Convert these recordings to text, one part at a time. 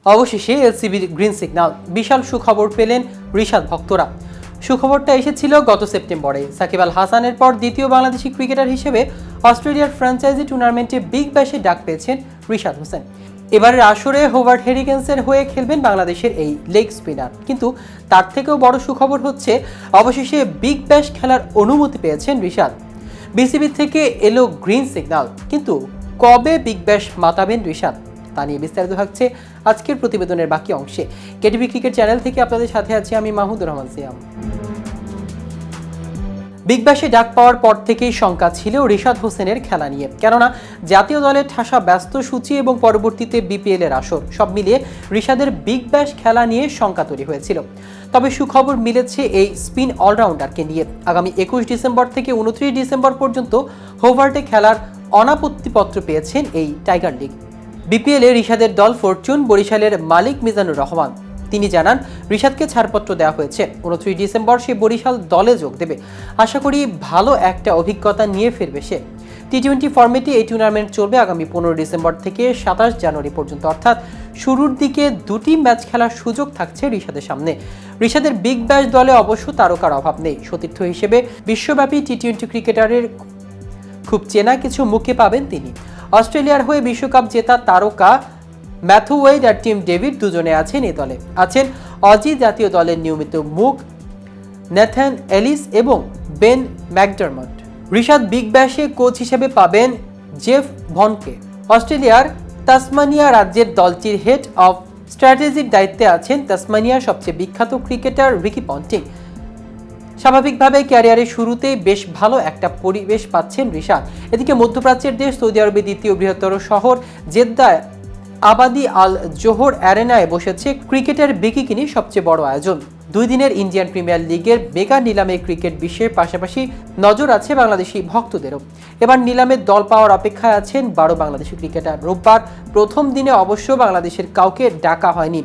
অবশেষে এলসিবির green signal, বিশাল সুখবর পেলেন রিশাদ ভক্তরা। সুখবরটা এসেছিল গত সেপ্টেম্বরে। সাকিব আল হাসানের পর দ্বিতীয় বাংলাদেশি ক্রিকেটার হিসেবে অস্ট্রেলিয়ার ফ্র্যাঞ্চাইজি টুর্নামেন্টে বিগ ব্যাশে ডাক পেয়েছেন রিশাদ হোসেন। এবারের আসরে হোভার্ড হেরিকেন্সের হয়ে খেলবেন বাংলাদেশের এই লেগ স্পিনার। কিন্তু তার থেকেও বড় সুখবর হচ্ছে অবশেষে বিগ ব্যাশ খেলার অনুমতি পেয়েছেন রিশাদ। বিসিবি থেকে এলো গ্রিন সিগন্যাল, কিন্তু কবে বিগ ব্যাশ মাতাবেন রিশাদ তা নিয়ে বিস্তারিত থাকছে আজকের প্রতিবেদনের বাকি অংশে। কেটিভি ক্রিকেট চ্যানেল থেকে আপনাদের সাথে আছি আমি মাহমুদুর রহমান সিয়াম। বিগ ব্যাশে ডাক পাওয়ার পর থেকেই শঙ্কা ছিল রিশাদ হোসেনের খেলা নিয়ে, কেননা জাতীয় দলের ঠাসা ব্যস্ত সূচি এবং পরবর্তীতে বিপিএল এর আসর সব মিলিয়ে রিশাদের বিগ ব্যাশ খেলা নিয়ে শঙ্কা তৈরি হয়েছিল। তবে সুখবর মিলেছে এই স্পিন অলরাউন্ডারকে নিয়ে। আগামী 21 ডিসেম্বর থেকে 29 ডিসেম্বর পর্যন্ত হোভার্টে খেলার অনাপত্তিপত্র পেয়েছেন এই টাইগার লিগ। বিপিএল এ রিশাদের দল ফরচুন বরিশালের মালিক মিজানুর রহমান। তিনি জানান, রিশাদকে ছাড়পত্র দেওয়া হয়েছে। 29 ডিসেম্বর সে বরিশাল দলে যোগ দেবে। আশা করি ভালো একটা অভিজ্ঞতা নিয়ে ফিরবে সে। টি-20 ফরম্যাটে এই টুর্নামেন্ট চলবে আগামী 15 ডিসেম্বর থেকে 27 জানুয়ারি পর্যন্ত, অর্থাৎ শুরুর দিকে দুটি ম্যাচ খেলার সুযোগ থাকছে রিশাদের সামনে। রিশাদের বিগ ব্যাশ দলে অবশ্য তারকার অভাব নেই। সতীর্থ হিসেবে বিশ্বব্যাপী টি-20 ক্রিকেটারের খুব চেনা কিছু মুখে পাবেন তিনি। অস্ট্রেলিয়ার হয়ে বিশ্বকাপ জেতা তারকা ম্যাথু ওয়েড আর টিম ডেভিড দুজনে আছেন এই দলে। আছেন অজি জাতীয় দলের নিয়মিত মুখ নেথান এলিস এবং বেন ম্যাকডারমট। রিশাদ বিগ ব্যাশে কোচ হিসেবে পাবেন জেফ ভনকে। অস্ট্রেলিয়ার তাসমানিয়া রাজ্যের দলটির হেড অফ স্ট্র্যাটেজির দায়িত্বে আছেন তাসমানিয়ার সবচেয়ে বিখ্যাত ক্রিকেটার রিকি পন্টিং। স্বাভাবিকভাবে ক্যারিয়ারের শুরুতেই বেশ ভালো একটা পরিবেশ পাচ্ছেন রিশাদ। এদিকে মধ্যপ্রাচ্যের দেশ সৌদি আরবের দ্বিতীয় বৃহত্তর শহর জেদ্দায় আবাদি আল জোহর অ্যারেনায় বসেছে ক্রিকেটের বিকিনি সবচেয়ে বড় আয়োজন। 2 দিনের ইন্ডিয়ান প্রিমিয়ার লিগের মেগা নিলামে ক্রিকেট বিশ্বের পাশাপাশি নজর আছে বাংলাদেশি ভক্তদেরও। এবার নিলামে দল পাওয়ার অপেক্ষায় আছেন 12 বাংলাদেশি ক্রিকেটার। রোববার প্রথম দিনে অবশ্য বাংলাদেশের কাউকে ডাকা হয়নি।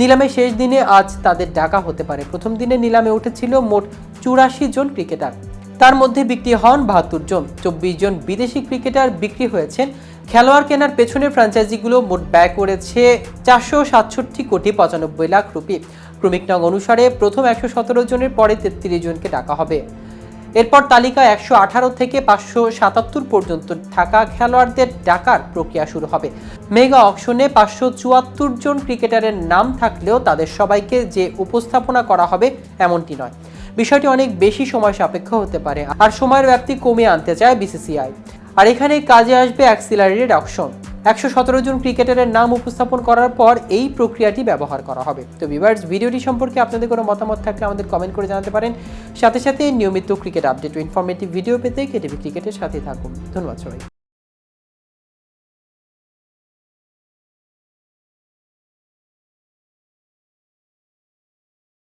নিলামের শেষ দিনে আজ তাদের ডাকা হতে পারে। প্রথম দিনে নিলামে উঠেছিল মোট 84 জন ক্রিকেটার। তার মধ্যে বিক্রি হন 72 জন। 24 জন বিদেশি ক্রিকেটার বিক্রি হয়েছেন। খেলোয়াড় কেনার পেছনে ফ্র্যাঞ্চাইজিগুলো মোট ব্যয় করেছে 467 কোটি 95 লাখ রুপি। ক্রমিক নং অনুসারে প্রথম 117 জনের পরে 33 জনকে ডাকা হবে। এরপর তালিকা 118 থেকে 577 পর্যন্ত থাকা খেলোয়াড়দের ডাকার প্রক্রিয়া শুরু হবে। মেগা অকশনে 574 জন ক্রিকেটারের নাম থাকলেও তাদের সবাইকে যে উপস্থাপনা করা হবে এমনটি নয়। বিষয়টি অনেক বেশি সময় সাপেক্ষ হতে পারে, আর সময়ের ব্যাপ্তি কমিয়ে আনতে চায় বিসিসিআই। আর এখানে কাজে আসবে অ্যাক্সিলারেটেড অকশন। 117 জন ক্রিকেটারের নাম উপস্থাপন করার পর এই প্রক্রিয়াটি ব্যবহার করা হবে। তো ভিউয়ার্স, ভিডিওটি সম্পর্কে আপনাদের কোনো মতামত থাকলে আমাদের কমেন্ট করে জানাতে পারেন। সাথে সাথে নিয়মিত ক্রিকেট আপডেট ও ইনফরমেটিভ ভিডিও পেতে কেটিভি ক্রিকেটের সাথে থাকুন। ধন্যবাদ সবাই।